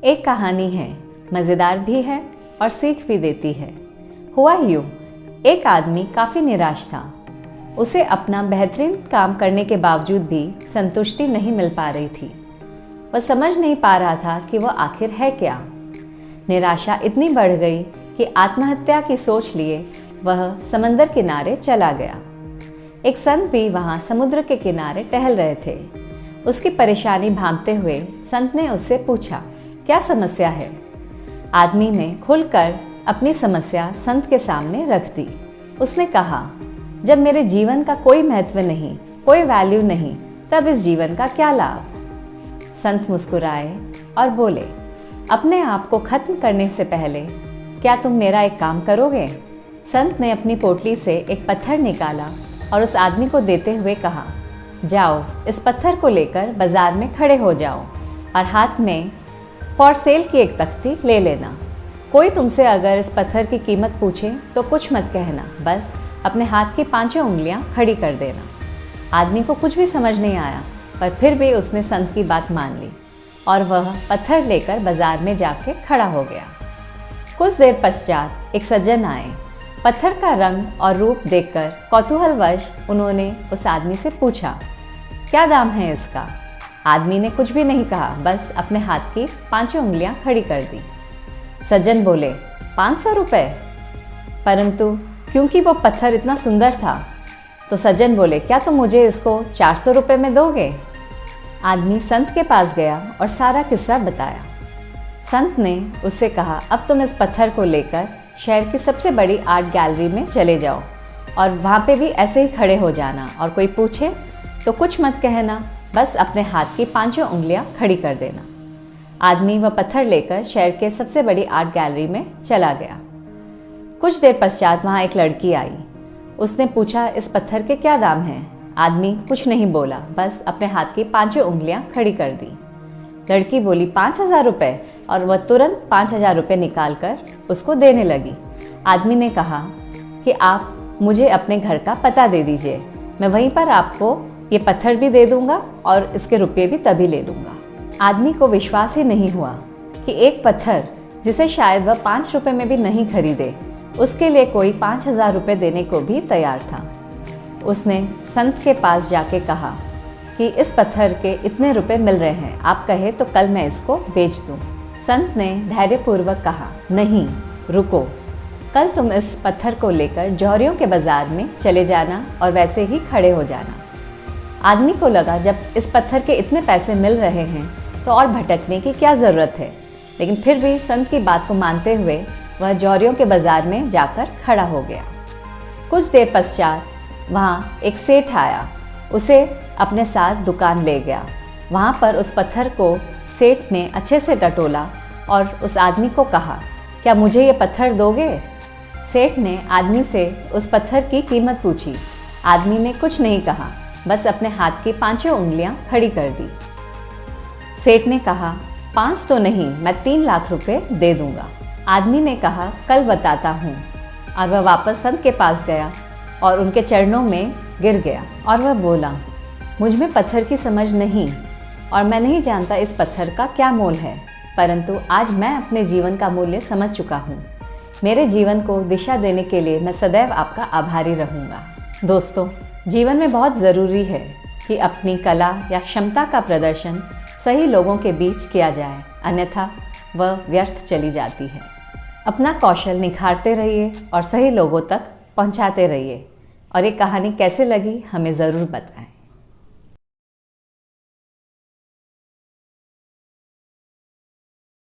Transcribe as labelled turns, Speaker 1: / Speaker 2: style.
Speaker 1: एक कहानी है, मज़ेदार भी है और सीख भी देती है। हुआ यूँ, एक आदमी काफ़ी निराश था। उसे अपना बेहतरीन काम करने के बावजूद भी संतुष्टि नहीं मिल पा रही थी। वह समझ नहीं पा रहा था कि वह आखिर है क्या। निराशा इतनी बढ़ गई कि आत्महत्या की सोच लिए वह समंदर किनारे चला गया। एक संत भी वहाँ समुद्र के किनारे टहल रहे थे। उसकी परेशानी भांपते हुए संत ने उससे पूछा, क्या समस्या है? आदमी ने खुलकर अपनी समस्या संत के सामने रख दी। उसने कहा, जब मेरे जीवन का कोई महत्व नहीं, कोई वैल्यू नहीं, तब इस जीवन का क्या लाभ? संत मुस्कुराए और बोले, अपने आप को खत्म करने से पहले क्या तुम मेरा एक काम करोगे? संत ने अपनी पोटली से एक पत्थर निकाला और उस आदमी को देते हुए कहा, जाओ इस पत्थर को लेकर बाजार में खड़े हो जाओ और हाथ में फॉर सेल की एक तख्ती ले लेना। कोई तुमसे अगर इस पत्थर की कीमत पूछे तो कुछ मत कहना, बस अपने हाथ की 5 उंगलियां खड़ी कर देना। आदमी को कुछ भी समझ नहीं आया, पर फिर भी उसने संत की बात मान ली और वह पत्थर लेकर बाजार में जाके खड़ा हो गया। कुछ देर पश्चात एक सज्जन आए। पत्थर का रंग और रूप देखकर कौतूहलवश उन्होंने उस आदमी से पूछा, क्या दाम है इसका? आदमी ने कुछ भी नहीं कहा, बस अपने हाथ की 5 उंगलियां खड़ी कर दी। सज्जन बोले, 500 रुपये? परंतु क्योंकि वो पत्थर इतना सुंदर था तो सज्जन बोले, क्या तुम मुझे इसको 400 रुपये में दोगे? आदमी संत के पास गया और सारा किस्सा बताया। संत ने उससे कहा, अब तुम इस पत्थर को लेकर शहर की सबसे बड़ी आर्ट गैलरी में चले जाओ और वहाँ पे भी ऐसे ही खड़े हो जाना और कोई पूछे तो कुछ मत कहना, बस अपने हाथ की 5 उंगलियां खड़ी कर देना। आदमी वह पत्थर लेकर शहर के सबसे बड़ी आर्ट गैलरी में चला गया। कुछ देर पश्चात वहाँ एक लड़की आई। उसने पूछा, इस पत्थर के क्या दाम हैं? आदमी कुछ नहीं बोला, बस अपने हाथ की 5 उंगलियां खड़ी कर दी। लड़की बोली, 5,000 रुपये, और वह तुरंत 5,000 रुपये निकाल कर उसको देने लगी। आदमी ने कहा कि आप मुझे अपने घर का पता दे दीजिए, मैं वहीं पर आपको ये पत्थर भी दे दूंगा और इसके रुपये भी तभी ले लूँगा। आदमी को विश्वास ही नहीं हुआ कि एक पत्थर जिसे शायद वह 5 रुपये में भी नहीं खरीदे, उसके लिए कोई 5,000 रुपये देने को भी तैयार था। उसने संत के पास जाके कहा कि इस पत्थर के इतने रुपए मिल रहे हैं, आप कहे तो कल मैं इसको बेच दूं। संत ने धैर्यपूर्वक कहा, नहीं रुको, कल तुम इस पत्थर को लेकर जौहरियों के बाजार में चले जाना और वैसे ही खड़े हो जाना। आदमी को लगा, जब इस पत्थर के इतने पैसे मिल रहे हैं तो और भटकने की क्या ज़रूरत है, लेकिन फिर भी संत की बात को मानते हुए वह जौहरियों के बाजार में जाकर खड़ा हो गया। कुछ देर पश्चात वहाँ एक सेठ आया, उसे अपने साथ दुकान ले गया। वहाँ पर उस पत्थर को सेठ ने अच्छे से टटोला और उस आदमी को कहा, क्या मुझे ये पत्थर दोगे? सेठ ने आदमी से उस पत्थर की कीमत पूछी। आदमी ने कुछ नहीं कहा, बस अपने हाथ की 5 उंगलियां खड़ी कर दी। सेठ ने कहा, 5 तो नहीं, मैं 3 लाख रुपए दे दूंगा। आदमी ने कहा, कल बताता हूँ, और वह वापस संत के पास गया और उनके चरणों में गिर गया और वह बोला, मुझ में पत्थर की समझ नहीं और मैं नहीं जानता इस पत्थर का क्या मोल है, परंतु आज मैं अपने जीवन का मूल्य समझ चुका हूँ। मेरे जीवन को दिशा देने के लिए मैं सदैव आपका आभारी रहूँगा। दोस्तों, जीवन में बहुत ज़रूरी है कि अपनी कला या क्षमता का प्रदर्शन सही लोगों के बीच किया जाए, अन्यथा वह व्यर्थ चली जाती है। अपना कौशल निखारते रहिए और सही लोगों तक पहुंचाते रहिए। और ये कहानी कैसे लगी हमें ज़रूर बताएं।